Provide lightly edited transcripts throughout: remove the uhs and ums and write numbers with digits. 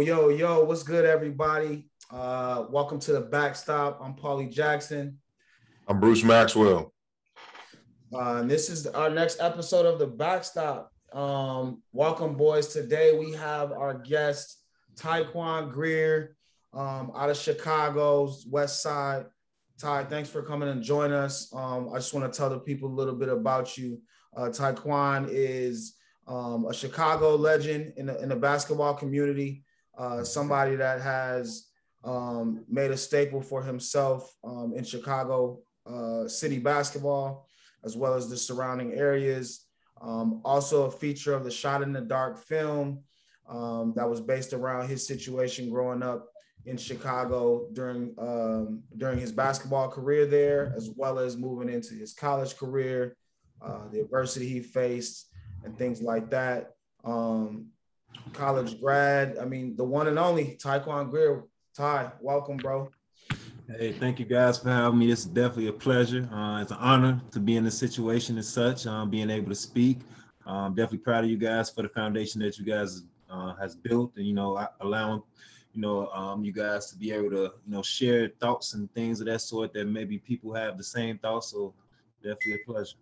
Yo, what's good, everybody? Welcome to the Backstop. I'm Paulie Jackson. I'm Bruce Maxwell. And this is our next episode of the Backstop. Welcome, boys. Today we have our guest, Tyquone Greer, out of Chicago's West Side. Ty, thanks for coming and join us. I just want to tell the people a little bit about you. Tyquone is a Chicago legend in the basketball community, somebody that has made a staple for himself in Chicago city basketball, as well as the surrounding areas. Also a feature of the Shot in the Dark film that was based around his situation growing up in Chicago during his basketball career there, as well as moving into his college career, the adversity he faced, and things like that. College grad, the one and only Tyquone Greer. Ty, welcome, bro. Hey, thank you guys for having me. It's definitely a pleasure. It's an honor to be in this situation as such, being able to speak. I'm definitely proud of you guys for the foundation that you guys has built, and allowing you guys to be able to share thoughts and things of that sort that maybe people have the same thoughts. So definitely a pleasure.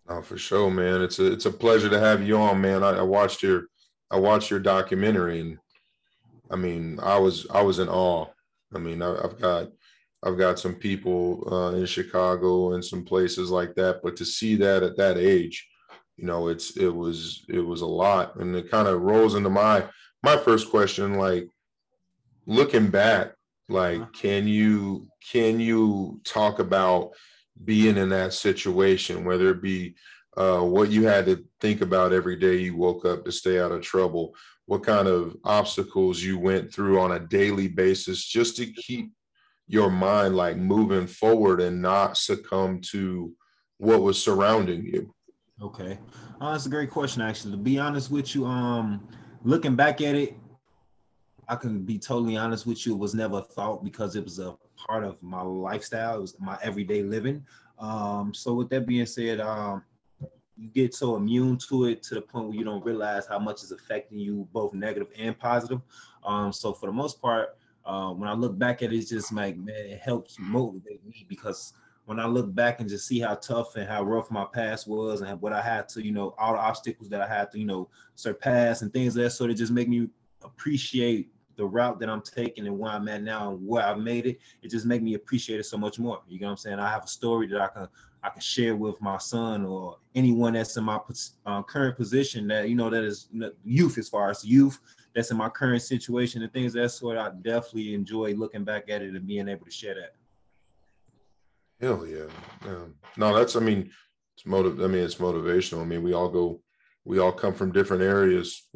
Oh, for sure, man. It's a pleasure to have you on, man. I watched your documentary, and I was in awe. I've got some people in Chicago and some places like that, but to see that at that age, it was a lot, and it kind of rolls into my first question. Like, looking back, like, can you talk about being in that situation, whether it be what you had to think about every day you woke up to stay out of trouble, what kind of obstacles you went through on a daily basis just to keep your mind like moving forward and not succumb to what was surrounding you? Okay. That's a great question, actually. To be honest with you, looking back at it, I can be totally honest with you, it was never a thought because it was a part of my lifestyle. It was my everyday living. So with that being said, you get so immune to it to the point where you don't realize how much is affecting you, both negative and positive. So for the most part, when I look back at it, it's just like, man, it helps motivate me, because when I look back and just see how tough and how rough my past was and what I had to, all the obstacles that I had to, surpass and things of that sort, it just make me appreciate the route that I'm taking and where I'm at now and where I've made it. It just make me appreciate it so much more. You know what I'm saying? I have a story that I can share with my son or anyone that's in my current position that, that is youth, as far as youth that's in my current situation and things of that sort. I definitely enjoy looking back at it and being able to share that. Hell yeah. No, it's it's motivational. We all come from different areas.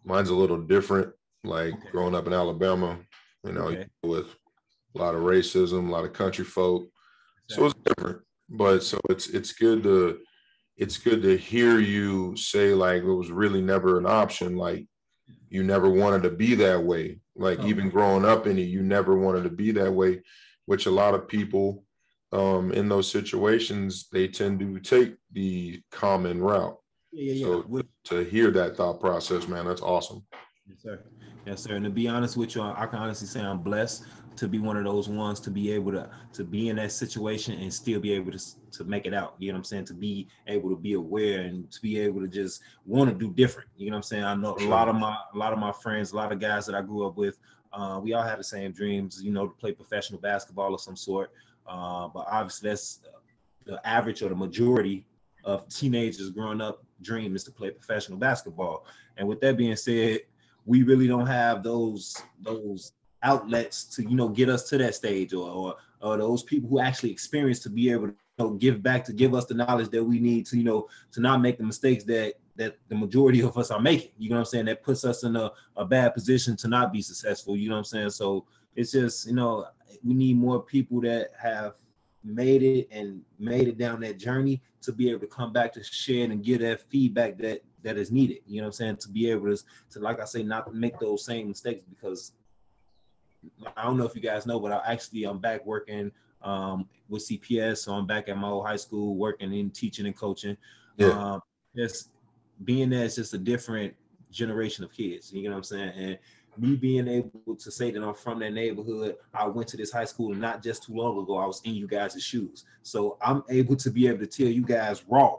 Mine's a little different. Like, okay, growing up in Alabama, okay, with a lot of racism, a lot of country folk. Exactly. So it's different. But so it's good to hear you say, like, it was really never an option. Like, you never wanted to be that way. Like, even growing up in it, you never wanted to be that way, which a lot of people in those situations, they tend to take the common route. Yeah. So to hear that thought process, man, that's awesome. Yes, sir. And to be honest with you, I can honestly say I'm blessed to be one of those ones to be able to be in that situation and still be able to make it out. You know what I'm saying? To be able to be aware and to be able to just want to do different. You know what I'm saying? I know a lot of my friends, a lot of guys that I grew up with, we all had the same dreams, to play professional basketball of some sort. But obviously that's the average or the majority of teenagers growing up dream is to play professional basketball. And with that being said, we really don't have those outlets to get us to that stage, or those people who actually experience to be able to give back, to give us the knowledge that we need to to not make the mistakes that the majority of us are making. You know what I'm saying? That puts us in a bad position to not be successful. You know what I'm saying? So it's just we need more people that have made it down that journey to be able to come back to share and give that feedback that is needed. You know what I'm saying? To be able to like I say, not make those same mistakes, because I don't know if you guys know, but I'm back working with CPS. So I'm back at my old high school working in teaching and coaching. Yeah. Just being there is just a different generation of kids. You know what I'm saying? And me being able to say that I'm from that neighborhood, I went to this high school not just too long ago, I was in you guys' shoes. So I'm able to be able to tell you guys raw,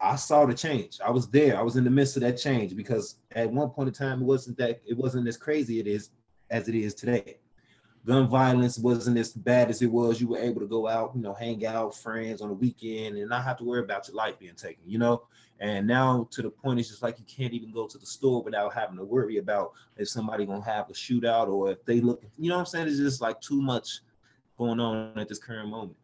I saw the change. I was there. I was in the midst of that change, because at one point in time, it wasn't as crazy as it is today. Gun violence wasn't as bad as it was. You were able to go out, hang out, friends on the weekend, and not have to worry about your life being taken. And now to the point, it's just like you can't even go to the store without having to worry about if somebody gonna have a shootout, or if they look, what I'm saying? It's just like too much going on at this current moment.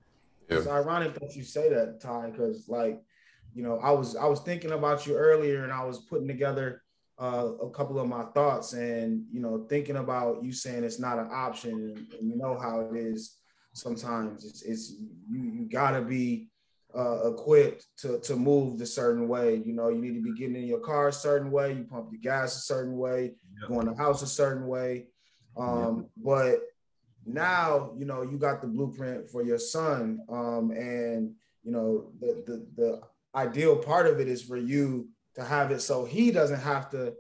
Yeah. It's ironic that you say that, Ty, because I was thinking about you earlier, and I was putting together a couple of my thoughts, and thinking about you saying it's not an option, and you know how it is sometimes. It's you gotta be equipped to move the certain way. You need to be getting in your car a certain way, you pump your gas a certain way, go in the house a certain way. But now you got the blueprint for your son, and the ideal part of it is for you to have it so he doesn't have to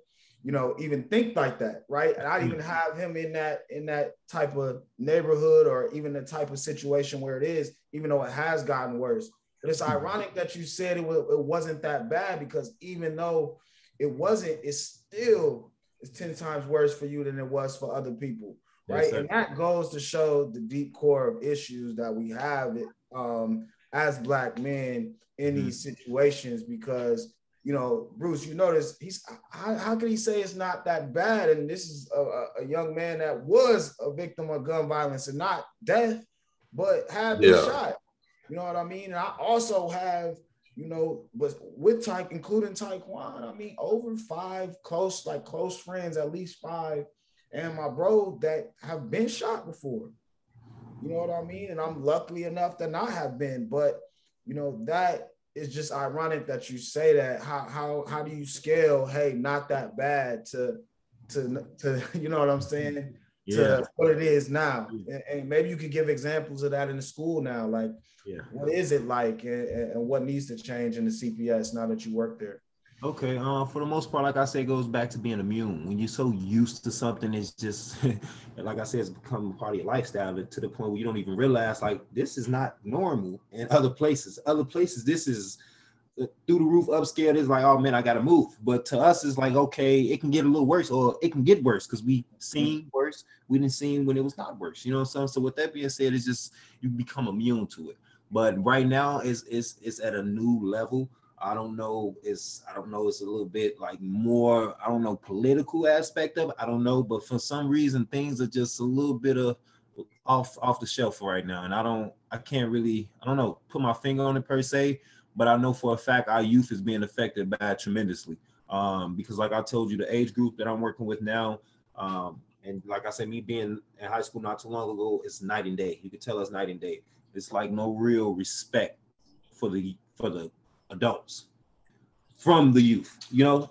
even think like that, right? And I'd even have him in that type of neighborhood, or even the type of situation where it is, even though it has gotten worse. But it's ironic that you said it wasn't that bad, because even though it wasn't, it's 10 times worse for you than it was for other people. Right. Yes, and that goes to show the deep core of issues that we have as Black men in these situations, because, Bruce, this, how can he say it's not that bad? And this is a young man that was a victim of gun violence, and not death, but had been shot. You know what I mean? And I also have, but with including Tyquone, over 5 close friends, at least 5, and my bro that have been shot before. You know what I mean? And I'm lucky enough to not have been, but that is just ironic that you say that. How do you scale, hey, not that bad, to you know what I'm saying? Yeah. To what it is now. And maybe you could give examples of that in the school now. Like, what is it like, and what needs to change in the CPS now that you work there? Okay, for the most part, like I say, it goes back to being immune. When you're so used to something, it's just, like I said, it's become part of your lifestyle, to the point where you don't even realize, like, this is not normal in other places. Other places, this is through the roof upscale. It's like, oh man, I gotta move. But to us, it's like, okay, it can get a little worse, or it can get worse, because we seen worse. We didn't see when it was not worse. So with that being said, it's just, you become immune to it. But right now, it's at a new level. I don't know. It's a little bit like more, I don't know, political aspect of it. I don't know. But for some reason, things are just a little bit of off the shelf right now. And I can't really, put my finger on it per se, but I know for a fact our youth is being affected by it tremendously. Because like I told you, the age group that I'm working with now, and like I said, me being in high school not too long ago, it's night and day. You can tell us night and day. It's like no real respect for the adults from the youth,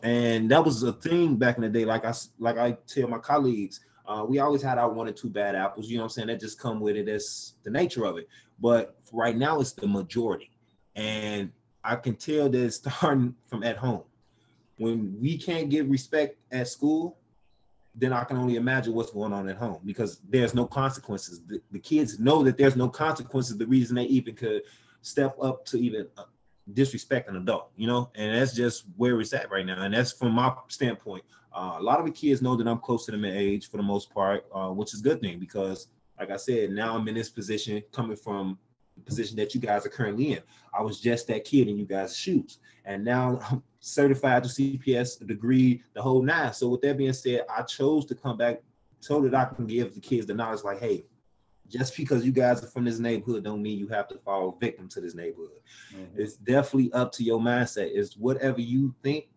and that was a thing back in the day. Like I tell my colleagues, we always had our 1 or 2 bad apples, that just come with it. That's the nature of it. But right now it's the majority, and I can tell that it's starting from at home. When we can't give respect at school, then I can only imagine what's going on at home, because there's no consequences. The kids know that there's no consequences. The reason they even could step up to even disrespect an adult, and that's just where it's at right now. And that's from my standpoint. A lot of the kids know that I'm close to them in age for the most part, which is a good thing, because like I said, now I'm in this position, coming from the position that you guys are currently in. I was just that kid in you guys' shoes, and now I'm certified to CPS, a degree, the whole 9. So with that being said, I chose to come back so that I can give the kids the knowledge, like, hey, just because you guys are from this neighborhood don't mean you have to fall victim to this neighborhood. It's definitely up to your mindset. It's whatever you think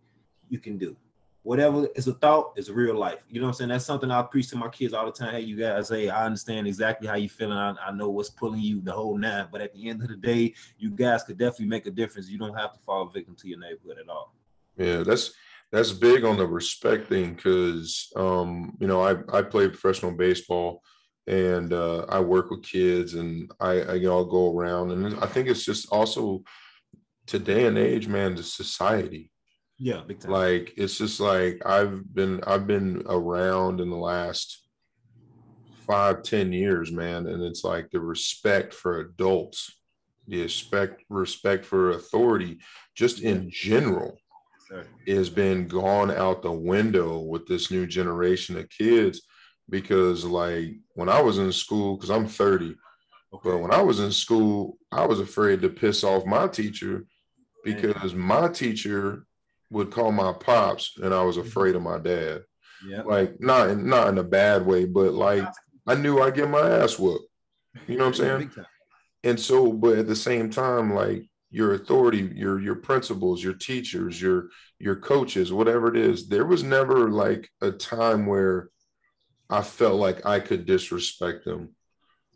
you can do. Whatever is a thought is real life. You know what I'm saying? That's something I preach to my kids all the time. Hey, you guys, hey, I understand exactly how you feeling. I know what's pulling you, the whole 9. But at the end of the day, you guys could definitely make a difference. You don't have to fall victim to your neighborhood at all. Yeah, that's big on the respect thing, because I play professional baseball, and I work with kids, and I'll go around, and I think it's just also today and age, man, the society. Yeah, big time. Like, it's just like I've been around in the last 5-10 years, man, and it's like the respect for adults, the respect for authority, just Yeah, in general, sir. has been gone out the window with this new generation of kids. Because like when I was in school, because I'm 30, but Okay. when I was in school, I was afraid to piss off my teacher Man. because my teacher would call my pops, and I was afraid of my dad. Yep. Like, not in a bad way, but like I knew I'd get my ass whooped. You know what I'm Yeah, saying? big time. And so, but at the same time, like your authority, your principals, your teachers, your coaches, whatever it is, there was never like a time where I felt like I could disrespect them.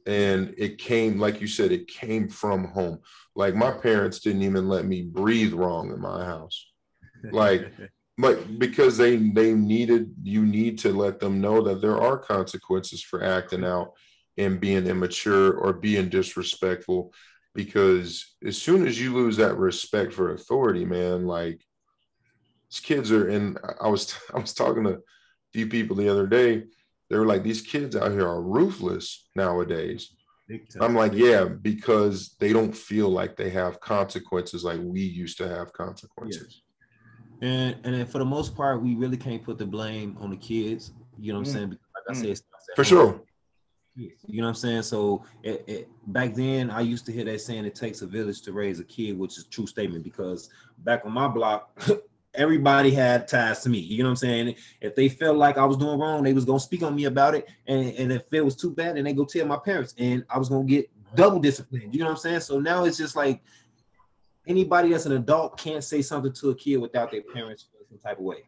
Yeah. And it came, like you said, it came from home. Like my parents didn't even let me breathe wrong in my house. Like, because they needed, you need to let them know that there are consequences for acting out and being immature or being disrespectful. Because as soon as you lose that respect for authority, man, like these kids are in. I was talking to a few people the other day. They were like, these kids out here are ruthless nowadays. Big time. I'm like, Big yeah, because they don't feel like they have consequences like we used to have yes. consequences. And then for the most part, we really can't put the blame on the kids. You know what I'm Mm, saying? Because like I said, mm. it starts at For home. sure. You know what I'm saying? So back then, I used to hear that saying, "It takes a village to raise a kid," which is a true statement. Because back on my block, everybody had ties to me. You know what I'm saying? If they felt like I was doing wrong, they was gonna speak on me about it. And if it was too bad, then they go tell my parents, and I was gonna get double disciplined. You know what I'm saying? So now it's just like anybody that's an adult can't say something to a kid without their parents feel some type of way.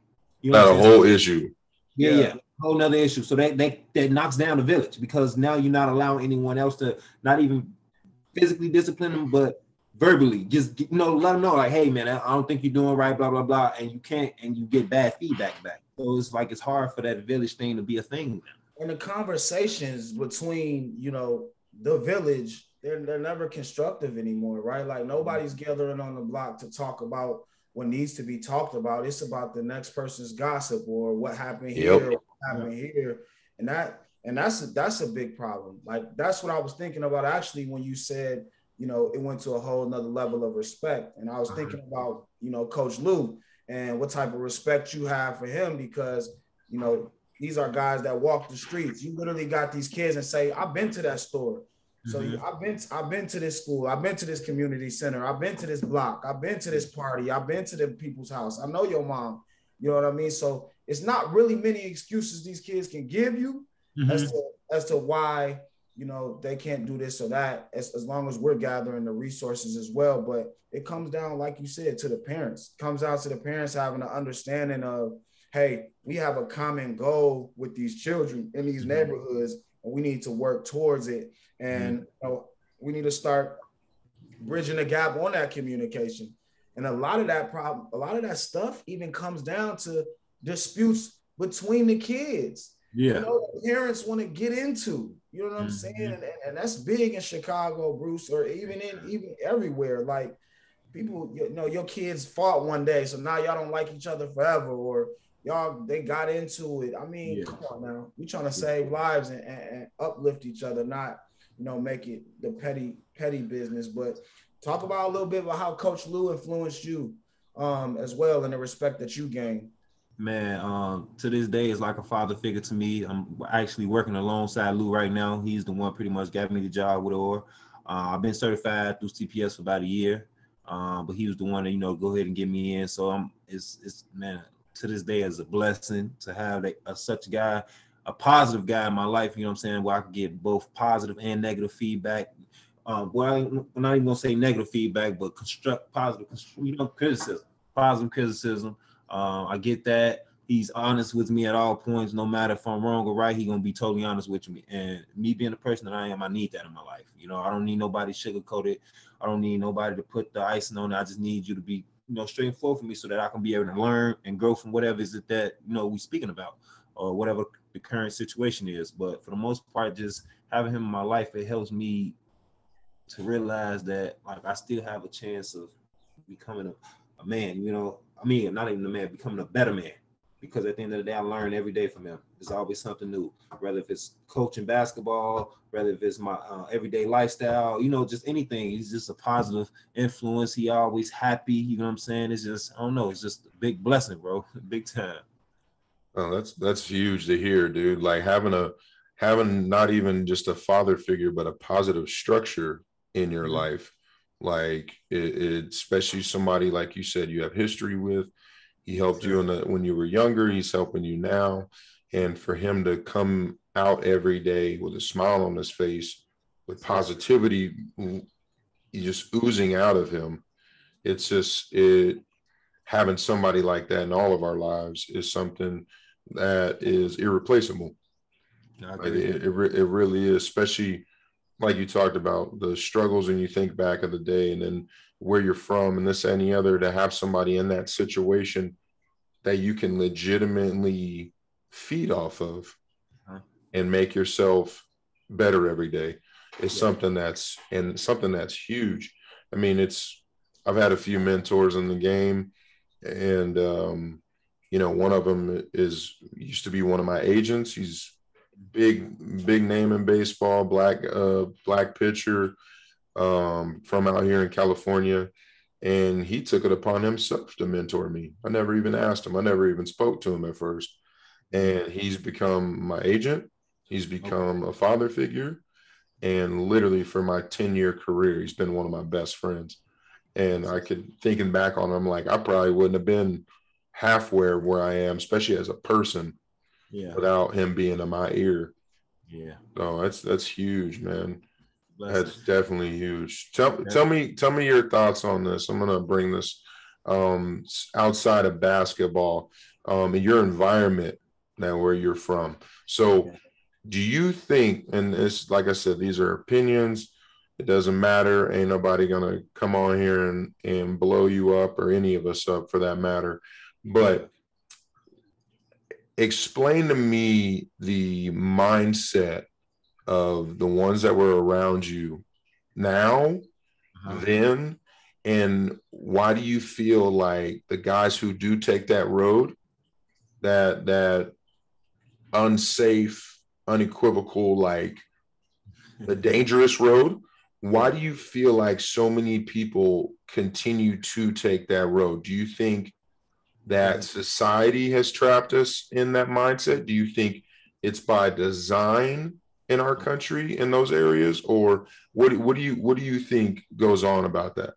You know what Not a I'm saying? So whole issue. yeah, Yeah. yeah, whole nother issue. So that knocks down the village because now you're not allowing anyone else to not even physically discipline them, but verbally just let them know like, hey man, I don't think you're doing right, blah blah blah, and you can't, and you get bad feedback back. So it's like it's hard for that village thing to be a thing now. And the conversations between, the village, they're never constructive anymore, right? Like nobody's gathering on the block to talk about what needs to be talked about. It's about the next person's gossip or what happened here, Yep. or what happened here. And that's a big problem. Like that's what I was thinking about actually when you said, it went to a whole nother level of respect. And I was thinking about, Coach Lou and what type of respect you have for him because, you know, these are guys that walk the streets. You literally got these kids and say, "I've been to that store. So Mm-hmm. I've been to this school. I've been to this community center. I've been to this block. I've been to this party. I've been to the people's house. I know your mom." You know what I mean? So it's not really many excuses these kids can give you as Mm-hmm. to why they can't do this or that. As long as we're gathering the resources as well, but it comes down, like you said, to the parents. It comes down to the parents having an understanding of, hey, we have a common goal with these children in these Mm-hmm. neighborhoods, and we need to work towards it. Mm-hmm. And we need to start bridging the gap on that communication. And a lot of that stuff even comes down to disputes between the kids. Yeah. The parents want to get into. You know what I'm saying? Mm-hmm. And that's big in Chicago, Bruce, or even everywhere. Like people, your kids fought one day, so now y'all don't like each other forever, or they got into it. I mean, Yeah. come on now. We trying to save lives and uplift each other, not make it the petty business. But talk about a little bit about how Coach Lou influenced you as well, and the respect that you gained. Man, to this day is like a father figure to me. I'm actually working alongside Lou right now. He's the one pretty much got me the job with Or. I've been certified through CPS for about a year, but he was the one that go ahead and get me in. So it's man, to this day is a blessing to have such a guy, a positive guy in my life. You know what I'm saying? Where I can get both positive and negative feedback. Well, I'm not even gonna say negative feedback, but positive, criticism, positive criticism. I get that. He's honest with me at all points, no matter if I'm wrong or right. He's gonna be totally honest with me. And me being the person that I am, I need that in my life. I don't need nobody sugarcoated. I don't need nobody to put the icing on it. I just need you to be, straightforward for me so that I can be able to learn and grow from whatever is it that we speaking about or whatever the current situation is. But for the most part, just having him in my life, it helps me to realize that like I still have a chance of becoming a a man, you know, I mean, not even a man, becoming a better man. Because at the end of the day, I learn every day from him. There's always something new, whether if it's coaching basketball, whether if it's my everyday lifestyle, you know, just anything. He's just a positive influence. He always happy. You know what I'm saying? It's just, I don't know. It's just a big blessing, bro. Big time. Oh, that's huge to hear, dude. Like having not even just a father figure, but a positive structure in your life. Like especially somebody like you said you have history with. He helped you when you were younger. He's helping you now, and for him to come out every day with a smile on his face, with positivity, just oozing out of him. It's just having somebody like that in all of our lives is something that is irreplaceable. Like it really is, especially like you talked about the struggles and you think back of the day and then where you're from and this and the other, to have somebody in that situation that you can legitimately feed off of and make yourself better every day is something that's huge. I mean, I've had a few mentors in the game, and you know, one of them used to be one of my agents. He's big name in baseball, black pitcher, from out here in California. And he took it upon himself to mentor me. I never even asked him. I never even spoke to him at first. And he's become my agent. He's become a father figure. And literally for my 10-year career, he's been one of my best friends. And I could, thinking back on him, like I probably wouldn't have been halfway where I am, especially as a person, without him being in my ear. Yeah. So that's huge, man. That's definitely huge. Tell me your thoughts on this. I'm gonna bring this outside of basketball, in your environment now where you're from. So do you think, and it's like I said, these are opinions, it doesn't matter, ain't nobody gonna come on here and blow you up or any of us up for that matter, but explain to me the mindset of the ones that were around you now, then, and why do you feel like the guys who do take that road, that unsafe, unequivocal, like the dangerous road, why do you feel like so many people continue to take that road? Do you think that society has trapped us in that mindset? Do you think it's by design in our country in those areas, or what do you think goes on about that?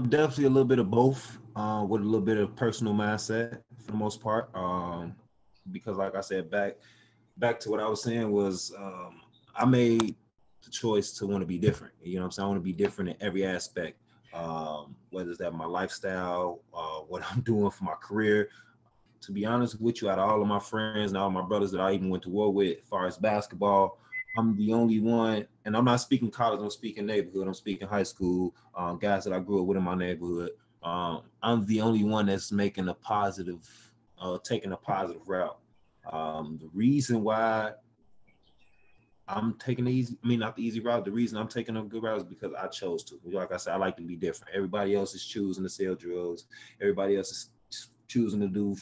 Definitely a little bit of both, with a little bit of personal mindset for the most part. Because like I said, back to what I was saying was, I made the choice to want to be different. You know what I'm saying? I want to be different in every aspect. Whether it's that my lifestyle, what I'm doing for my career. To be honest with you, out of all of my friends and all my brothers that I even went to war with, as far as basketball, I'm the only one, and I'm not speaking college, I'm speaking neighborhood, I'm speaking high school, guys that I grew up with in my neighborhood. I'm the only one that's making a positive, taking a positive route. The reason why I'm taking the easy, I mean, not the easy route. The reason I'm taking a good route is because I chose to. Like I said, I like to be different. Everybody else is choosing to sell drugs. Everybody else is choosing to do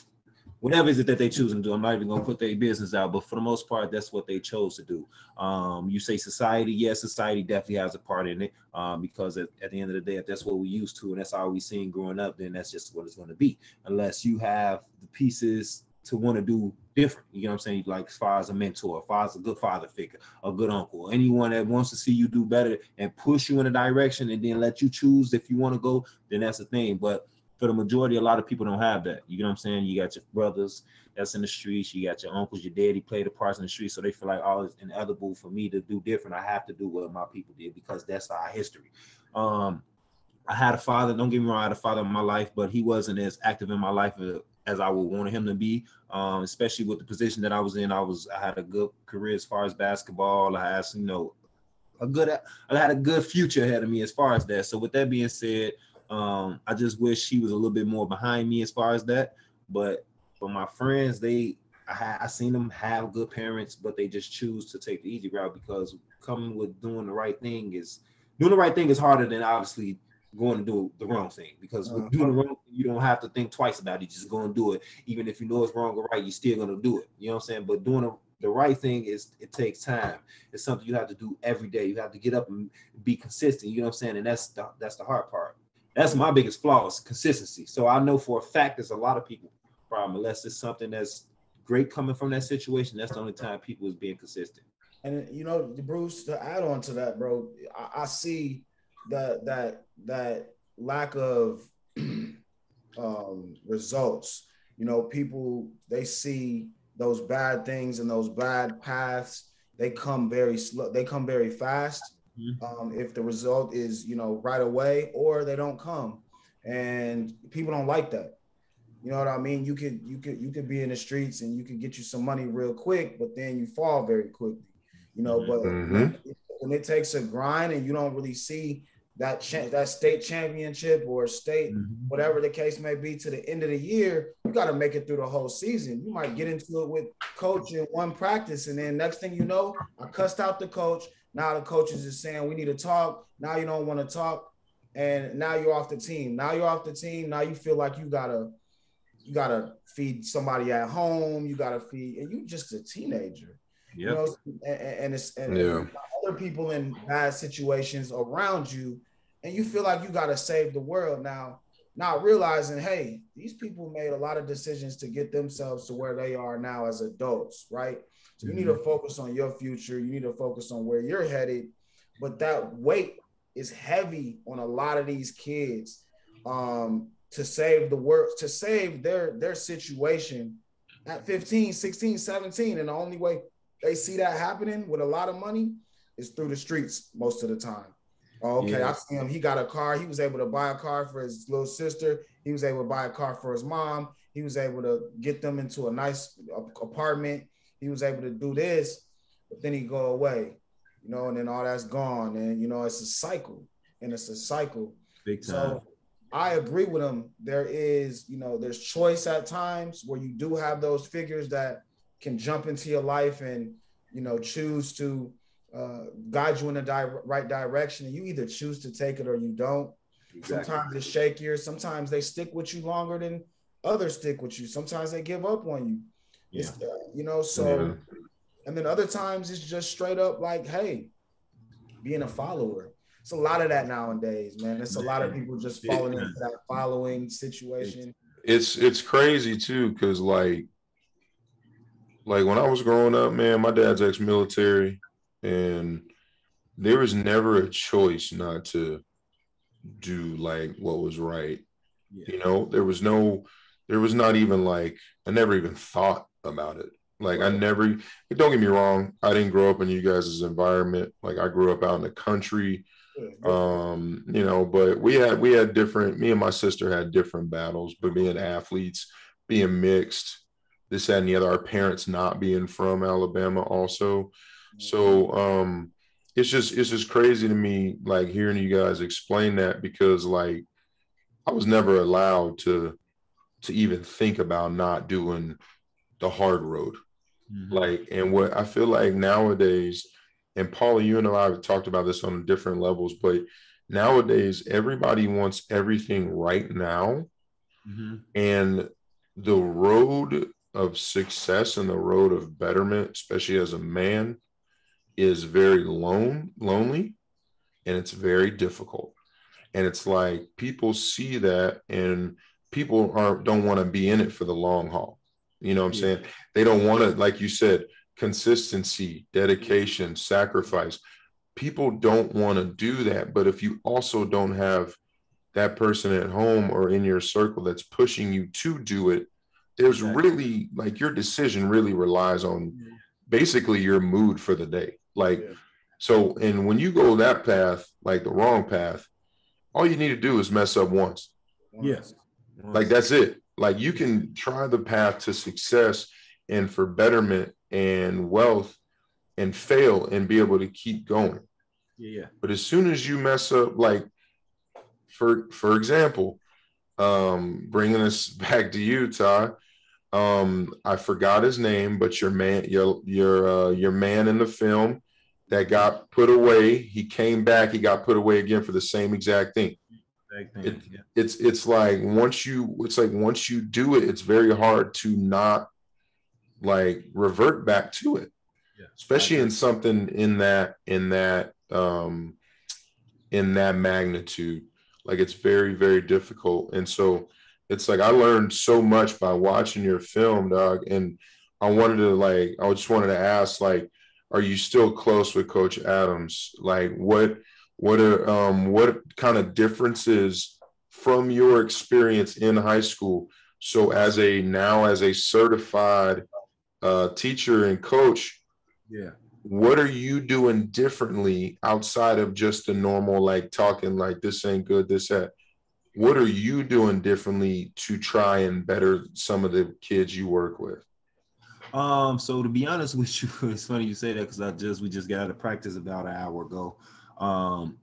whatever is it that they choose to do. I'm not even going to put their business out, but for the most part, that's what they chose to do. You say society, yes, society definitely has a part in it, because at the end of the day, if that's what we used to and that's all we seen growing up, then that's just what it's going to be. Unless you have the pieces to want to do different, you know what I'm saying? Like as far as a mentor, as far as a good father figure, a good uncle, anyone that wants to see you do better and push you in a direction and then let you choose if you want to go, then that's the thing. But for the majority, a lot of people don't have that. You know what I'm saying? You got your brothers that's in the streets. You got your uncles, your daddy played the parts in the streets. So they feel like, oh, it's inevitable for me to do different. I have to do what my people did because that's our history. I had a father, don't get me wrong, I had a father in my life, but he wasn't as active in my life as I would want him to be, especially with the position that I was in. I had a good career as far as basketball. I had, I had a good future ahead of me as far as that. So with that being said, I just wish he was a little bit more behind me as far as that. But for my friends, I seen them have good parents, but they just choose to take the easy route because doing the right thing is harder than obviously going to do the wrong thing, because when doing the wrong thing, you don't have to think twice about it. Just go and do it. Even if you know it's wrong or right, you're still going to do it. You know what I'm saying? But doing the right thing it takes time. It's something you have to do every day. You have to get up and be consistent. You know what I'm saying? And that's the hard part. That's my biggest flaw, is consistency. So I know for a fact there's a lot of people problem, unless it's something that's great coming from that situation. That's the only time people is being consistent. And you know, Bruce, to add on to that, bro, I see that lack of results. You know, people, they see those bad things and those bad paths. They come very slow. They come very fast. If the result is, you know, right away, or they don't come, and people don't like that. You know what I mean? You could be in the streets and you could get you some money real quick, but then you fall very quickly. You know, but when it takes a grind and you don't really see that state championship or state, whatever the case may be, to the end of the year, you got to make it through the whole season. You might get into it with coach in one practice, and then next thing you know, I cussed out the coach. Now the coaches is saying we need to talk. Now you don't want to talk, and now you're off the team. Now you feel like you gotta feed somebody at home. You gotta feed, and you just a teenager. You know, and other people in bad situations around you, and you feel like you got to save the world now, not realizing, hey, these people made a lot of decisions to get themselves to where they are now as adults, right? So you need to focus on your future. You need to focus on where you're headed. But that weight is heavy on a lot of these kids to save the world, to save their situation at 15, 16, 17. And the only way they see that happening with a lot of money is through the streets most of the time. Oh, okay, I see him. He got a car. He was able to buy a car for his little sister. He was able to buy a car for his mom. He was able to get them into a nice apartment. He was able to do this, but then he go away, you know, and then all that's gone. And, you know, it's a cycle, and it's a cycle. Big time. So I agree with him. There is, you know, there's choice at times where you do have those figures that can jump into your life and, you know, choose to guide you in the right direction. And you either choose to take it or you don't. Exactly. Sometimes it's shakier. Sometimes they stick with you longer than others stick with you. Sometimes they give up on you. You know, so, and then other times it's just straight up like, hey, being a follower. It's a lot of that nowadays, man. It's a lot of people just falling into that following situation. It's crazy too, because like when I was growing up, man, my dad's ex-military, and there was never a choice not to do like what was right. You know, there was not even like, I never even thought about it. Like I never, don't get me wrong, I didn't grow up in you guys' environment. Like I grew up out in the country, you know, but we had different, me and my sister had different battles, but being athletes, being mixed, this, that, and the other, our parents not being from Alabama also. So it's just crazy to me, like hearing you guys explain that, because like I was never allowed to even think about not doing the hard road. Like, and what I feel like nowadays, and Paula, you and I have talked about this on different levels, but nowadays everybody wants everything right now. And the road of success and the road of betterment, especially as a man, is very lonely, and it's very difficult. And it's like people see that, and people don't want to be in it for the long haul. You know what I'm saying? They don't want to, like you said, consistency, dedication, sacrifice. People don't want to do that. But if you also don't have that person at home or in your circle that's pushing you to do it, there's really, like, your decision really relies on basically your mood for the day. Like, so, and when you go that path, like the wrong path, all you need to do is mess up once. Like, that's it. Like, you can try the path to success and for betterment and wealth and fail and be able to keep going. But as soon as you mess up, like, for example, bringing us back to you, Ty, I forgot his name, but your man in the film that got put away, he came back, he got put away again for the same exact thing. it, it's like once you do it, it's very hard to not like revert back to it, especially in something in that magnitude. Like it's very, very difficult. And so it's like I learned so much by watching your film, dog. And I just wanted to ask, like, are you still close with Coach Adams? Like what kind of differences from your experience in high school? So as a certified teacher and coach, what are you doing differently outside of just the normal, like talking like this ain't good, this, that? What are you doing differently to try and better some of the kids you work with? So to be honest with you, it's funny you say that because we just got out of practice about an hour ago.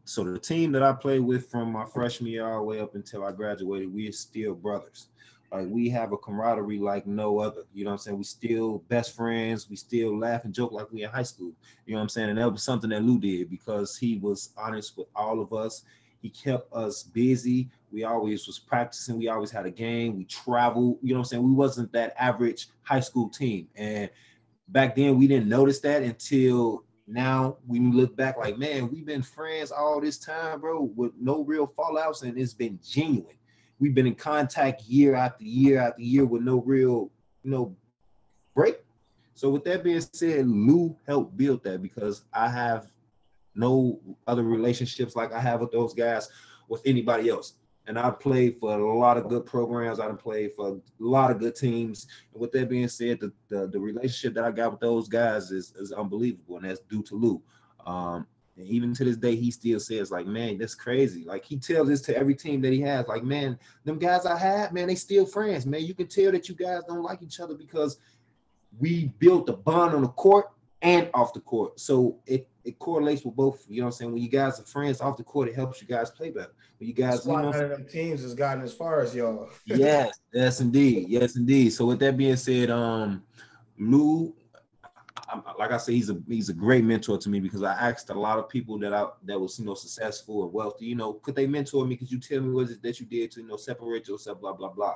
So the team that I played with from my freshman year all the way up until I graduated, we are still brothers. Like we have a camaraderie like no other. You know what I'm saying? We still best friends. We still laugh and joke like we in high school. You know what I'm saying? And that was something that Lou did because he was honest with all of us. He kept us busy. We always was practicing. We always had a game. We traveled. You know what I'm saying? We wasn't that average high school team. And back then we didn't notice that until now when you look back like, man, we've been friends all this time, bro, with no real fallouts, and it's been genuine. We've been in contact year after year after year with no real, break. So with that being said, Lou helped build that because I have no other relationships like I have with those guys with anybody else. And I played for a lot of good programs. I done played for a lot of good teams. And with that being said, the relationship that I got with those guys is unbelievable, and that's due to Lou. And even to this day, he still says, like, man, that's crazy. Like, he tells this to every team that he has. Like, man, them guys I had, man, they still friends, man. You can tell that you guys don't like each other because we built a bond on the court and off the court. So it correlates with both. You know what I'm saying? When you guys are friends off the court, it helps you guys play better. When you guys, none of them teams has gotten as far as y'all. yes, indeed. Yes, indeed. So with that being said, Lou, like I said, he's a great mentor to me because I asked a lot of people that was successful and wealthy, could they mentor me? Could you tell me what is it that you did to separate yourself, blah blah blah.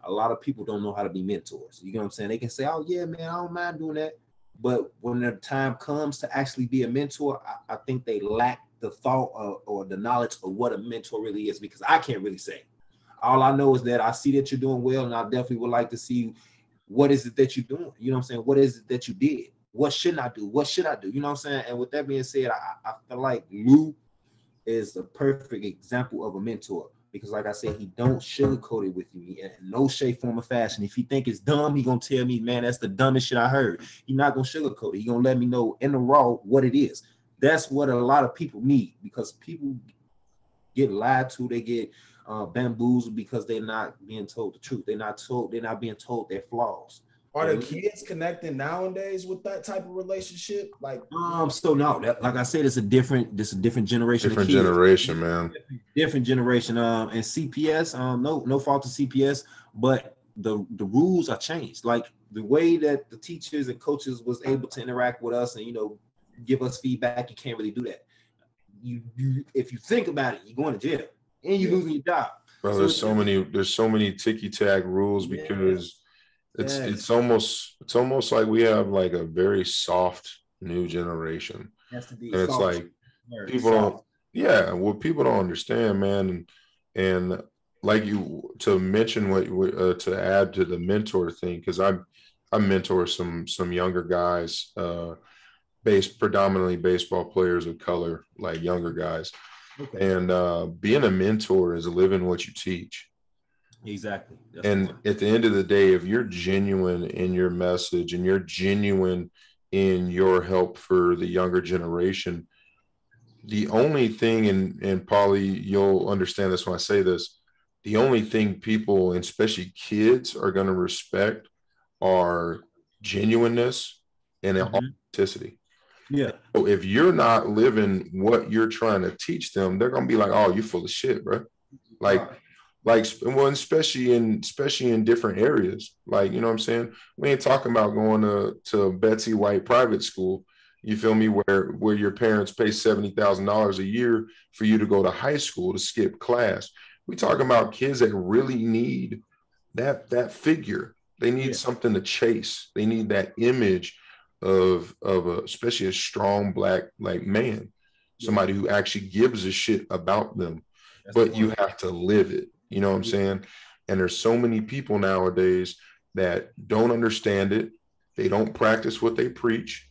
A lot of people don't know how to be mentors. You know what I'm saying? They can say, oh yeah, man, I don't mind doing that, but when the time comes to actually be a mentor, I think they lack the thought or the knowledge of what a mentor really is, because I can't really say. All I know is that I see that you're doing well, and I definitely would like to see what is it that you're doing. You know what I'm saying? What is it that you did? What shouldn't I do? What should I do? You know what I'm saying? And with that being said, I feel like Lou is a perfect example of a mentor because, like I said, he don't sugarcoat it with you in no shape, form, or fashion. If he think it's dumb, he gonna tell me, man, that's the dumbest shit I heard. He not gonna sugarcoat it. He gonna let me know in the raw what it is. That's what a lot of people need, because people get lied to. They get bamboozled because they're not being told the truth. They're not being told their flaws. Are the kids connecting nowadays with that type of relationship? Like, so no, like I said, it's a different generation. Different generation, man. Different generation. And CPS, no fault to CPS, but the rules are changed. Like the way that the teachers and coaches was able to interact with us and give us feedback, you can't really do that. You if you think about it, you're going to jail and you're losing your job. Bro, so there's so many ticky-tack rules because it's almost like we have like a very soft new generation. And it's like people don't understand, man. And like you to mention what to add to the mentor thing, because I mentor some younger guys, predominantly baseball players of color, like younger guys. Okay. And being a mentor is living what you teach. Exactly. And at the end of the day, if you're genuine in your message and you're genuine in your help for the younger generation, the only thing, and Paulie, you'll understand this when I say this, the only thing people, and especially kids, are going to respect are genuineness and authenticity. Yeah. So if you're not living what you're trying to teach them, they're going to be like, oh, you're full of shit, bro. Especially in different areas. Like, you know what I'm saying? We ain't talking about going to Betsy White private school. You feel me? Where your parents pay $70,000 a year for you to go to high school to skip class. We talking about kids that really need that figure. They need something to chase. They need that image of especially a strong black man, somebody who actually gives a shit about them. But you have to live it. You know what I'm saying? And there's so many people nowadays that don't understand it. They don't practice what they preach.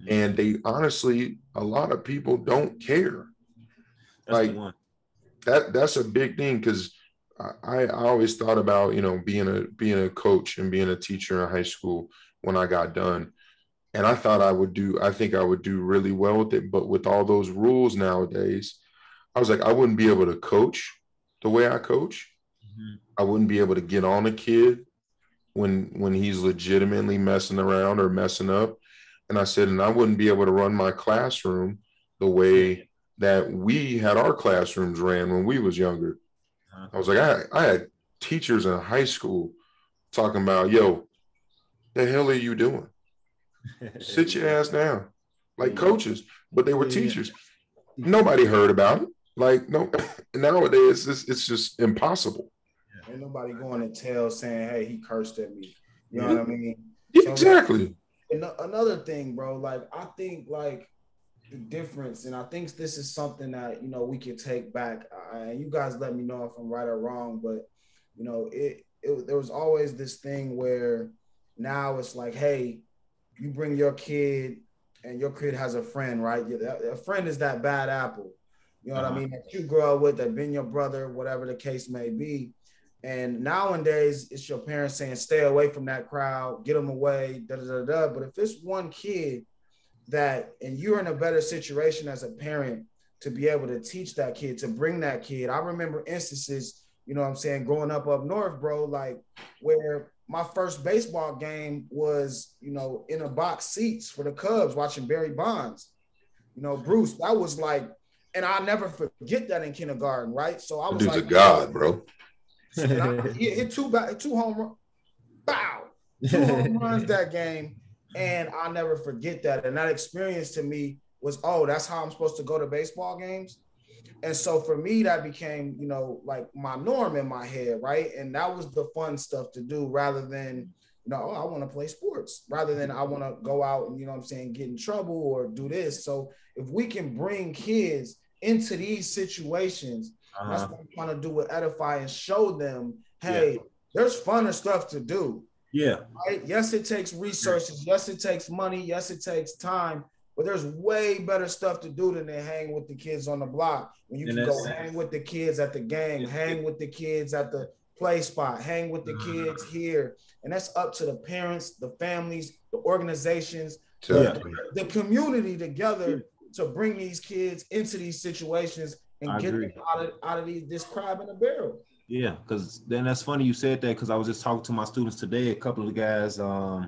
And they honestly, a lot of people don't care. Like that's a big thing, because I always thought about, you know, being a coach and being a teacher in high school when I got done. And I thought I think I would do really well with it. But with all those rules nowadays, I was like, I wouldn't be able to coach the way I coach. I wouldn't be able to get on a kid when he's legitimately messing around or messing up. And I said, and I wouldn't be able to run my classroom the way that we had our classrooms ran when we was younger. I was like, I had teachers in high school talking about, yo, the hell are you doing? Sit your ass down. Like coaches, but they were teachers. Nobody heard about it. Like, no, nowadays it's just impossible. Ain't nobody going to tell saying, hey, he cursed at me. You know what I mean? Yeah, exactly. And another thing, bro, like I think like the difference, and I think this is something that, you know, we can take back. And you guys let me know if I'm right or wrong, but you know, there was always this thing where now it's like, hey, you bring your kid and your kid has a friend, right? A friend is that bad apple. You know what I mean? That you grow up with, that been your brother, whatever the case may be. And nowadays, it's your parents saying, stay away from that crowd, get them away, da-da-da-da. But if it's one kid that, and you're in a better situation as a parent to be able to teach that kid, to bring that kid. I remember instances, you know what I'm saying, growing up north, bro, like where my first baseball game was, you know, in a box seats for the Cubs watching Barry Bonds. You know, Bruce, that was like, and I'll never forget that in kindergarten, right? So I was Dude's like, a god, bro. And he hit two home runs, bow, 2 home runs that game. And I'll never forget that. And that experience to me was, oh, that's how I'm supposed to go to baseball games. And so for me, that became, you know, like my norm in my head, right? And that was the fun stuff to do rather than, you know, oh, I want to play sports, rather than I want to go out and, you know what I'm saying, get in trouble or do this. So if we can bring kids into these situations, that's what I'm trying to do with Edify, and show them, hey, there's funner stuff to do. Yeah. Right? Yes, it takes resources. Yes, it takes money. Yes, it takes time. But there's way better stuff to do than to hang with the kids on the block. When you can go hang with the kids at the game, hang with the kids at the play spot, hang with the kids here. And that's up to the parents, the families, the organizations, the community together to bring these kids into these situations and get them out of this crab in a barrel. Yeah, because then that's funny you said that, because I was just talking to my students today. A couple of the guys, I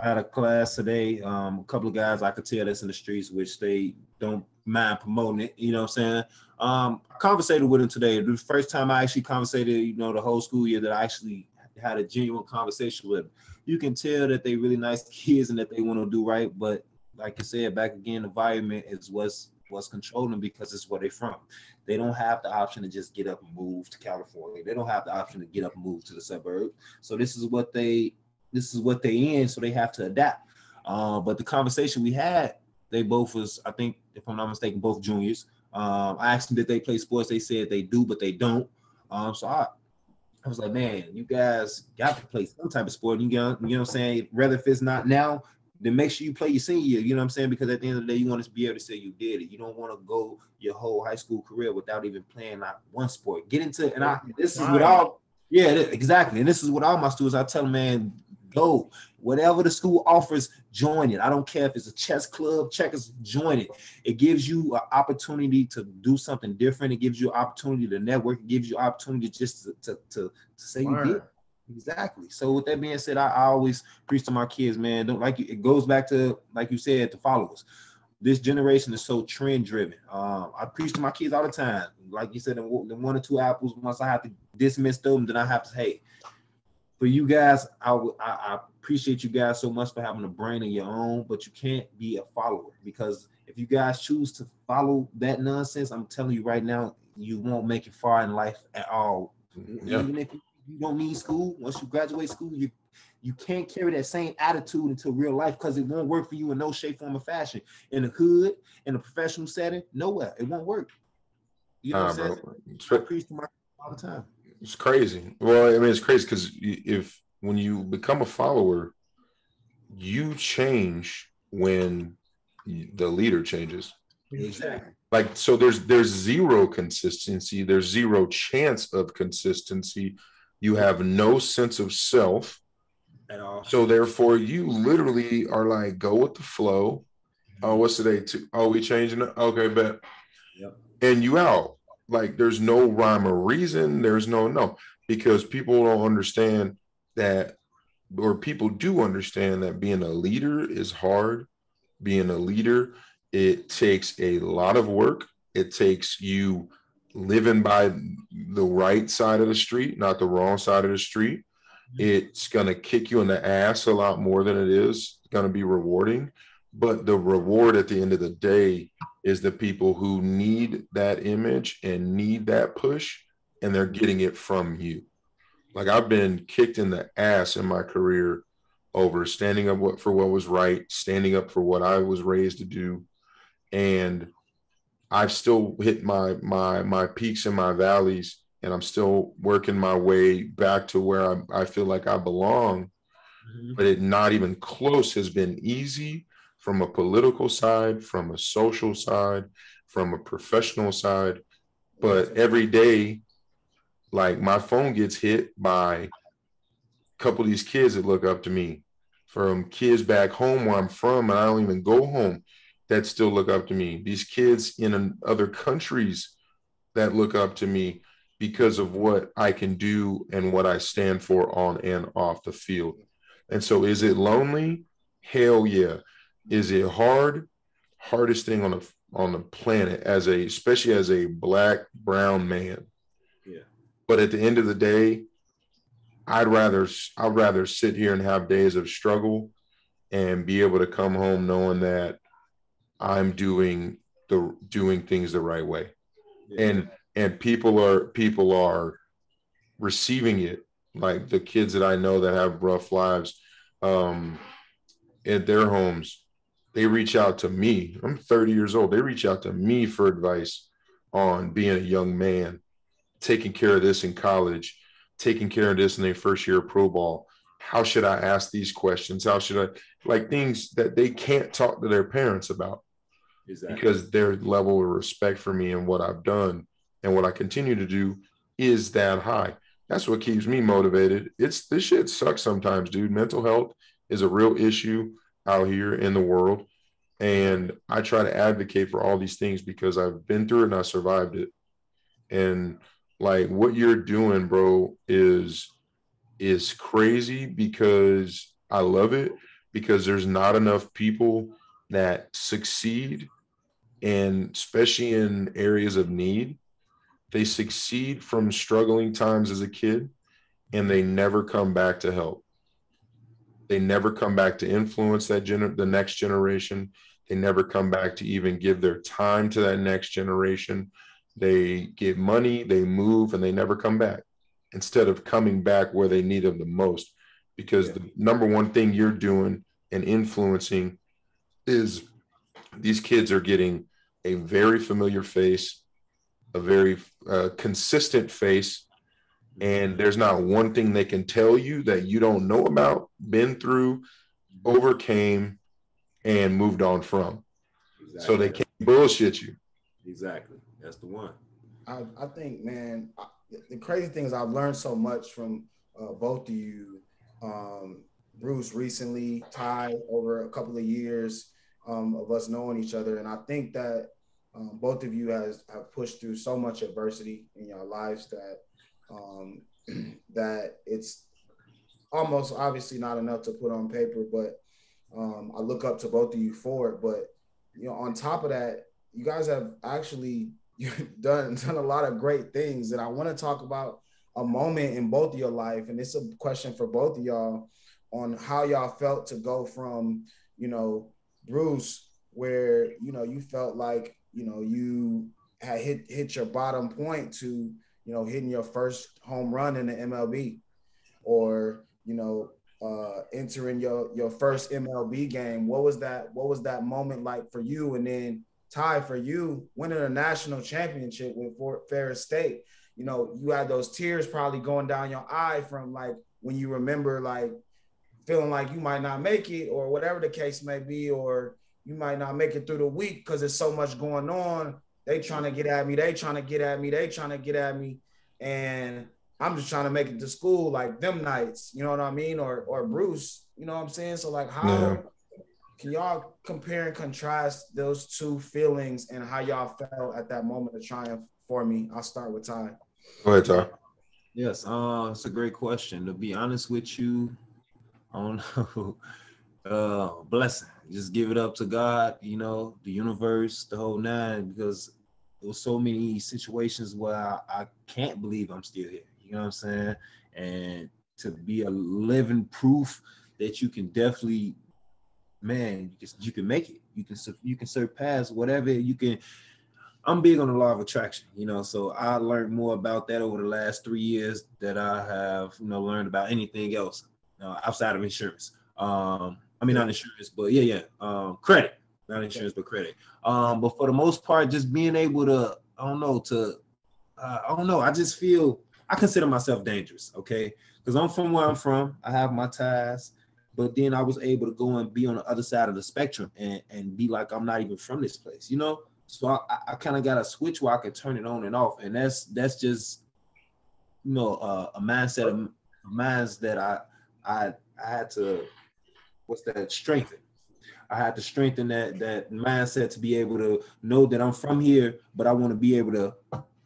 had a class today, a couple of guys I could tell that's in the streets, which they don't mind promoting it, you know what I'm saying? I conversated with them today. The first time I actually conversated, you know, the whole school year, that I actually had a genuine conversation with them. You can tell that they really nice kids and that they want to do right, but like you said, back again, environment is what's controlling, because it's where they're from. They don't have the option to just get up and move to California. They don't have the option to get up and move to the suburbs. So this is what they in, so they have to adapt. But the conversation we had, they both was, I think, if I'm not mistaken, both juniors. I asked them, did they play sports? They said they do, but they don't. So I was like, man, you guys got to play some type of sport. You know what I'm saying? Whether if it's not now, then make sure you play your senior year, you know what I'm saying? Because at the end of the day, you want to be able to say you did it. You don't want to go your whole high school career without even playing not one sport. Get into, and this is what all, exactly. And this is what all my students, I tell them, man, go. Whatever the school offers, join it. I don't care if it's a chess club, checkers, join it. It gives you an opportunity to do something different. It gives you an opportunity to network. It gives you an opportunity just to say you did. Exactly. So with that being said, I always preach to my kids, man, don't like you. It goes back to, like you said, to followers. This generation is so trend driven. I preach to my kids all the time. Like you said, the 1 or 2 apples, once I have to dismiss them, then I have to, hey, for you guys, I appreciate you guys so much for having a brain of your own, but you can't be a follower, because if you guys choose to follow that nonsense, I'm telling you right now, you won't make it far in life at all. Yeah. Even if you don't need school, once you graduate school, you can't carry that same attitude into real life, because it won't work for you in no shape, form, or fashion. In the hood, in a professional setting, nowhere. It won't work. You know what I'm saying? I preach to my all the time. It's crazy. Well, I mean, it's crazy because when you become a follower, you change when the leader changes. Exactly. Like, so there's zero consistency. There's zero chance of consistency. You have no sense of self At all. So therefore, you literally are like, go with the flow. Oh, what's today? Oh, we changing it? Okay, bet. Yep. And you out. Like, there's no rhyme or reason. There's no, because people don't understand that, or people do understand that being a leader is hard. Being a leader, it takes a lot of work. It takes you living by the right side of the street, not the wrong side of the street. It's going to kick you in the ass a lot more than it is going to be rewarding. But the reward at the end of the day is the people who need that image and need that push, and they're getting it from you. Like, I've been kicked in the ass in my career over standing up for what was right, standing up for what I was raised to do. And I've still hit my peaks and my valleys, and I'm still working my way back to where I feel like I belong. But it not even close has been easy from a political side, from a social side, from a professional side. But every day, like, my phone gets hit by a couple of these kids that look up to me, from kids back home where I'm from, and I don't even go home, that still look up to me. These kids in other countries that look up to me because of what I can do and what I stand for on and off the field. And so, is it lonely? Hell yeah. Is it hard? Hardest thing on the planet, especially as a Black, brown man. Yeah. But at the end of the day, I'd rather sit here and have days of struggle and be able to come home knowing that I'm doing things the right way. Yeah. And people are receiving it. Like, the kids that I know that have rough lives at their homes, they reach out to me. I'm 30 years old. They reach out to me for advice on being a young man, taking care of this in college, taking care of this in their first year of pro ball. How should I ask these questions? How should I, like, things that they can't talk to their parents about. Exactly. Because their level of respect for me and what I've done and what I continue to do is that high. That's what keeps me motivated. This shit sucks sometimes, dude. Mental health is a real issue out here in the world. And I try to advocate for all these things because I've been through it and I survived it. And, like, what you're doing, bro, is crazy, because I love it, because there's not enough people that succeed, and especially in areas of need. They succeed from struggling times as a kid, and they never come back to help. They never come back to influence the next generation. They never come back to even give their time to that next generation. They get money, they move, and they never come back, instead of coming back where they need them the most. Because the number one thing you're doing and influencing is these kids are getting a very familiar face, a very consistent face, and there's not one thing they can tell you that you don't know about, been through, overcame, and moved on from. Exactly. So they can't bullshit you. Exactly. That's the one. I think, man, the crazy thing is I've learned so much from both of you. Bruce recently, Ty over a couple of years of us knowing each other. And I think that both of you have pushed through so much adversity in your lives that that it's almost obviously not enough to put on paper, but I look up to both of you for it. But, you know, on top of that, you guys have actually done a lot of great things. And I want to talk about a moment in both of your life. And it's a question for both of y'all. on how y'all felt to go from, you know, Bruce, where, you know, you felt like, you know, you had hit your bottom point to, you know, hitting your first home run in the MLB, or, you know, entering your first MLB game. What was that moment like for you? And then Ty, for you, winning a national championship with Ferris State, you know, you had those tears probably going down your eye from like when you remember like feeling like you might not make it or whatever the case may be, or you might not make it through the week because there's so much going on. They trying to get at me. They trying to get at me. They trying to get at me. And I'm just trying to make it to school like them nights, you know what I mean? Or Bruce, you know what I'm saying? So like how can y'all compare and contrast those two feelings and how y'all felt at that moment of triumph for me? I'll start with Ty. Go ahead, Ty. Yes, it's a great question. To be honest with you, I don't know. Blessing. Just give it up to God, you know, the universe, the whole nine, because there was so many situations where I can't believe I'm still here. You know what I'm saying? And to be a living proof that you can definitely, man, you can make it. You can surpass whatever you can. I'm big on the law of attraction, you know, so I learned more about that over the last 3 years that I have, you know, learned about anything else outside of insurance. I mean, not insurance, but credit, not insurance, but credit. But for the most part, just being able to, I don't know. I just feel, I consider myself dangerous, okay? Because I'm from where I'm from. I have my ties, but then I was able to go and be on the other side of the spectrum and be like, I'm not even from this place, you know? So I kind of got a switch where I can turn it on and off. And that's just, you know, a mindset of mine that I had to, strengthen. I had to strengthen that mindset to be able to know that I'm from here, but I want to be able to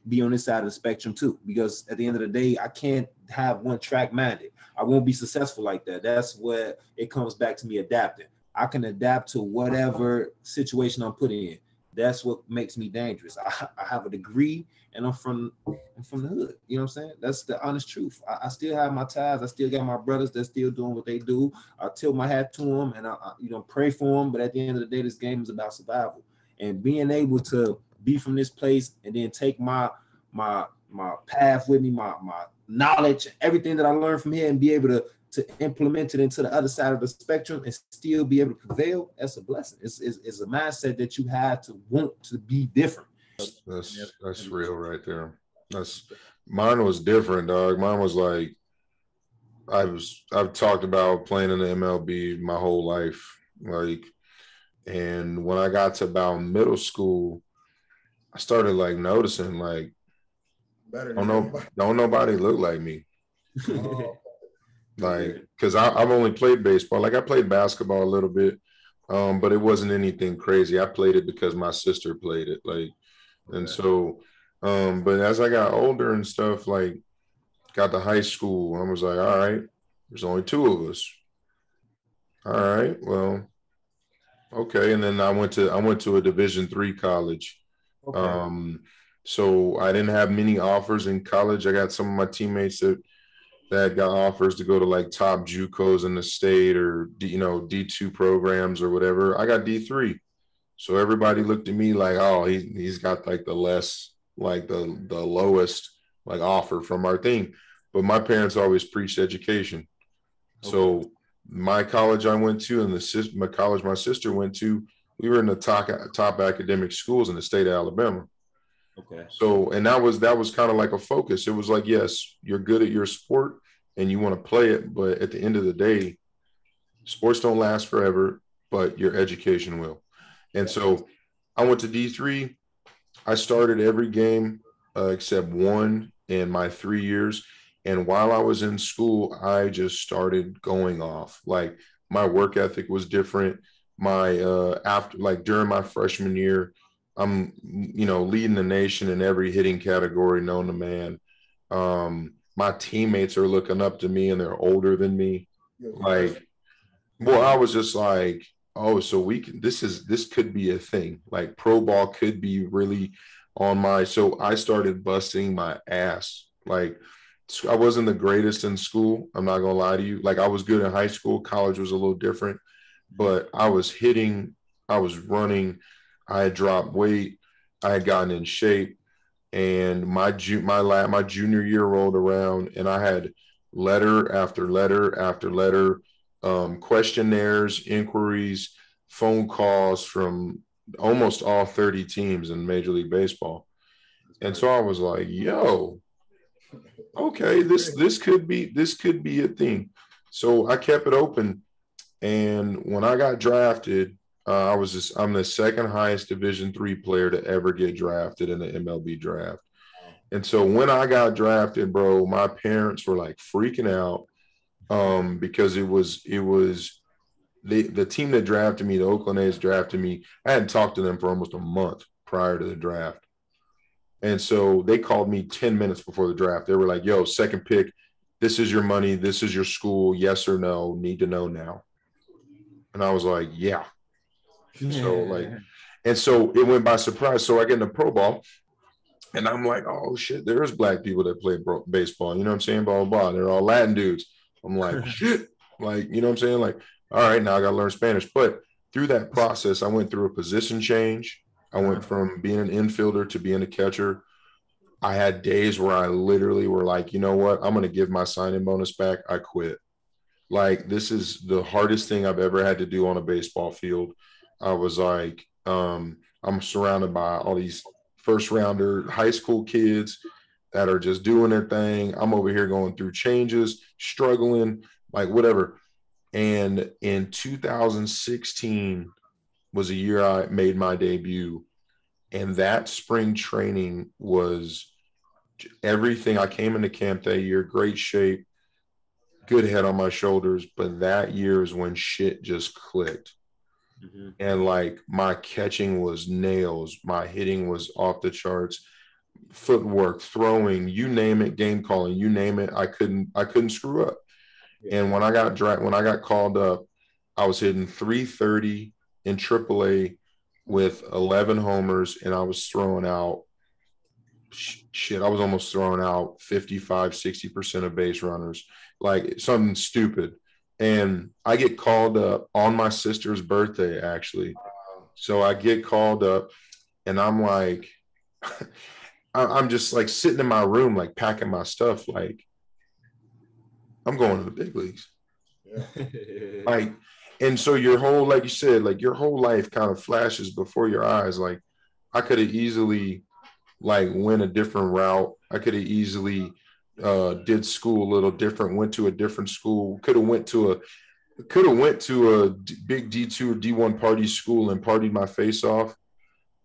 be on this side of the spectrum too. Because at the end of the day, I can't have one track minded. I won't be successful like that. That's where it comes back to me adapting. I can adapt to whatever situation I'm put in. That's what makes me dangerous. I have a degree and I'm from the hood. You know what I'm saying? That's the honest truth. I still have my ties. I still got my brothers that still doing what they do. I tilt my hat to them and I you know, pray for them. But at the end of the day, this game is about survival. And being able to be from this place and then take my path with me, my knowledge, everything that I learned from here and be able to implement it into the other side of the spectrum and still be able to prevail, that's a blessing. It's a mindset that you have to want to be different. That's real right there. Mine was different, dog. Mine was like, I've talked about playing in the MLB my whole life. Like, and when I got to about middle school, I started like noticing like, don't nobody look like me. Like, because I've only played baseball. Like I played basketball a little bit, but it wasn't anything crazy. I played it because my sister played it. Like, and so, but as I got older and stuff, like got to high school, I was like, all right, there's only two of us. All right, well, okay. And then I went to a Division III college. Okay. So I didn't have many offers in college. I got some of my teammates that got offers to go to like top JUCOs in the state or, you know, D2 programs or whatever. I got D3. So everybody looked at me like, oh, he's got like the lowest like offer from our thing. But my parents always preached education. Okay. So my college I went to and my college my sister went to, we were in the top academic schools in the state of Alabama. Okay. So, and that was kind of like a focus. It was like, yes, you're good at your sport and you want to play it, but at the end of the day, sports don't last forever, but your education will. And so I went to D3. I started every game except one in my 3 years. And while I was in school, I just started going off. Like my work ethic was different. My during my freshman year, I'm, you know, leading the nation in every hitting category known to man. My teammates are looking up to me and they're older than me. Like, well, I was just like, oh, so this could be a thing. Like pro ball could be really on so I started busting my ass. Like I wasn't the greatest in school. I'm not gonna lie to you. Like I was good in high school. College was a little different, but I was hitting, I was running, I had dropped weight, I had gotten in shape, and my junior year rolled around, and I had letter after letter after letter, questionnaires, inquiries, phone calls from almost all 30 teams in Major League Baseball. And so I was like, yo, okay, this could be a thing. So I kept it open. And when I got drafted, I'm the second highest Division III player to ever get drafted in the MLB draft. And so when I got drafted, bro, my parents were like freaking out, because it was the team that drafted me, the Oakland A's drafted me. I hadn't talked to them for almost a month prior to the draft. And so they called me 10 minutes before the draft. They were like, yo, second pick, this is your money, this is your school, yes or no, need to know now. And I was like, yeah. So it went by surprise. So I get in the pro ball, and I'm like, oh shit, there's black people that play baseball. You know what I'm saying? Blah, blah, blah. They're all Latin dudes. I'm like, shit. Like, you know what I'm saying? Like, all right, now I got to learn Spanish. But through that process, I went through a position change. I went from being an infielder to being a catcher. I had days where I literally were like, you know what? I'm going to give my signing bonus back. I quit. Like, this is the hardest thing I've ever had to do on a baseball field. I was like, I'm surrounded by all these first rounder high school kids that are just doing their thing. I'm over here going through changes, struggling, like whatever. And in 2016 was a year I made my debut. And that spring training was everything. I came into camp that year, great shape, good head on my shoulders. But that year is when shit just clicked. Mm-hmm. And like my catching was nails, my hitting was off the charts, footwork, throwing, you name it, game calling, you name it, I couldn't screw up. And when I got called up, I was hitting 330 in AAA with 11 homers, and I was throwing out I was almost throwing out 55-60% of base runners, like something stupid. And I get called up on my sister's birthday, actually. So I get called up, and I'm like, I'm just like sitting in my room, like packing my stuff, like I'm going to the big leagues. Yeah. Like, and so your whole, like you said, like your whole life kind of flashes before your eyes. Like I could have easily like went a different route. I could have easily did school a little different, went to a different school, could have went to a big D2 or D1 party school and partied my face off.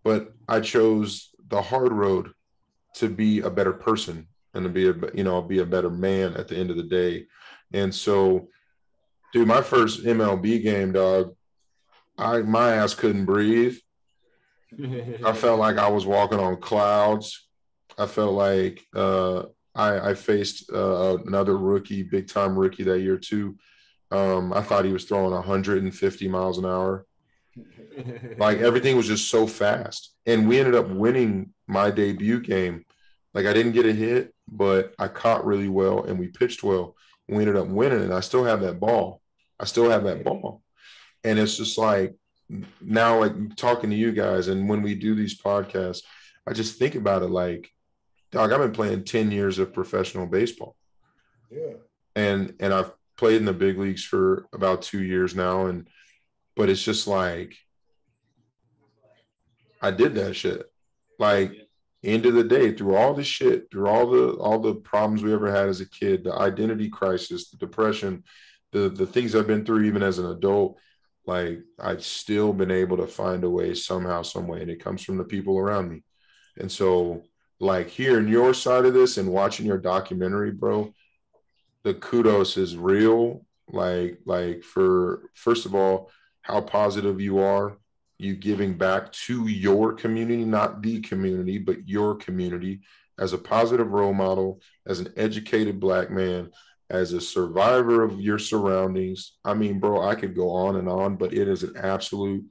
But I chose the hard road to be a better person and to be a better man at the end of the day. And so, dude, my first MLB game, dog, my ass couldn't breathe. I felt like I was walking on clouds. I felt like I faced another rookie, big time rookie that year too. I thought he was throwing 150 miles an hour. Like everything was just so fast. And we ended up winning my debut game. Like I didn't get a hit, but I caught really well and we pitched well. And we ended up winning, and I still have that ball. And it's just like, now, like talking to you guys, and when we do these podcasts, I just think about it like, dog, I've been playing 10 years of professional baseball. Yeah. And I've played in the big leagues for about 2 years now. But it's just like, I did that shit. Like, end of the day, through all the shit, through all the problems we ever had as a kid, the identity crisis, the depression, the things I've been through even as an adult, like I've still been able to find a way somehow, some way, and it comes from the people around me. And so, like, hearing your side of this and watching your documentary, bro, the kudos is real. Like for, first of all, how positive you are, you giving back to your community, not the community, but your community, as a positive role model, as an educated Black man, as a survivor of your surroundings. I mean, bro, I could go on, but it is an absolute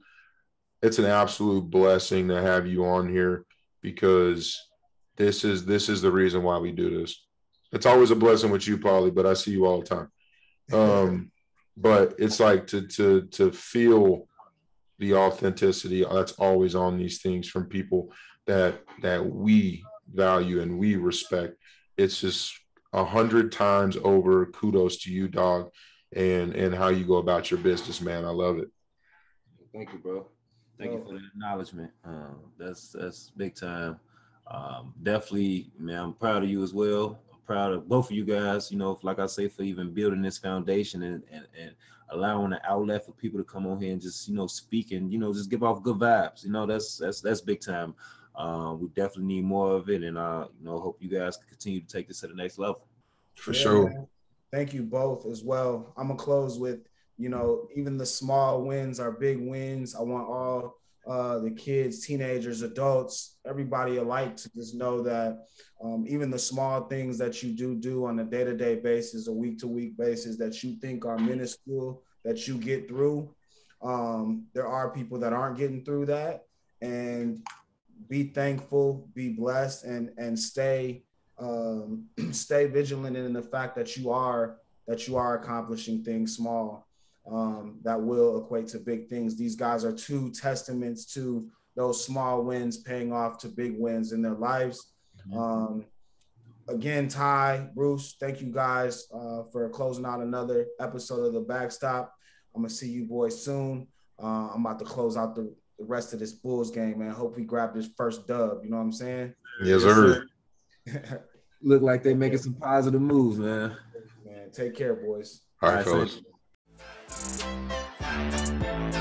blessing to have you on here, because this is the reason why we do this. It's always a blessing with you, Paulie, but I see you all the time. But it's like to feel the authenticity that's always on these things from people that we value and we respect. It's just 100 times over. Kudos to you, dog, and how you go about your business, man. I love it. Thank you, bro. Thank you for the acknowledgement. That's big time. Definitely, man, I'm proud of you as well. I'm proud of both of you guys, you know, like I say, for even building this foundation and allowing an outlet for people to come on here and just, you know, speak and, you know, just give off good vibes. You know, that's big time. We definitely need more of it, and you know, hope you guys can continue to take this to the next level. For sure. Man. Thank you both as well. I'm gonna close with, you know, even the small wins are big wins. I want all the kids, teenagers, adults, everybody alike to just know that even the small things that you do on a day-to-day basis, a week-to-week basis that you think are minuscule, that you get through. There are people that aren't getting through that, and be thankful, be blessed, and stay vigilant in the fact that you are accomplishing things small that will equate to big things. These guys are two testaments to those small wins paying off to big wins in their lives. Again, Ty, Bruce, thank you guys for closing out another episode of The Backstop. I'm gonna see you boys soon. I'm about to close out the rest of this Bulls game, man. Hope we grab this first dub. You know what I'm saying? Yes, sir. Look like they're making some positive moves, man. Man, take care, boys. All right, fellas. Thanks.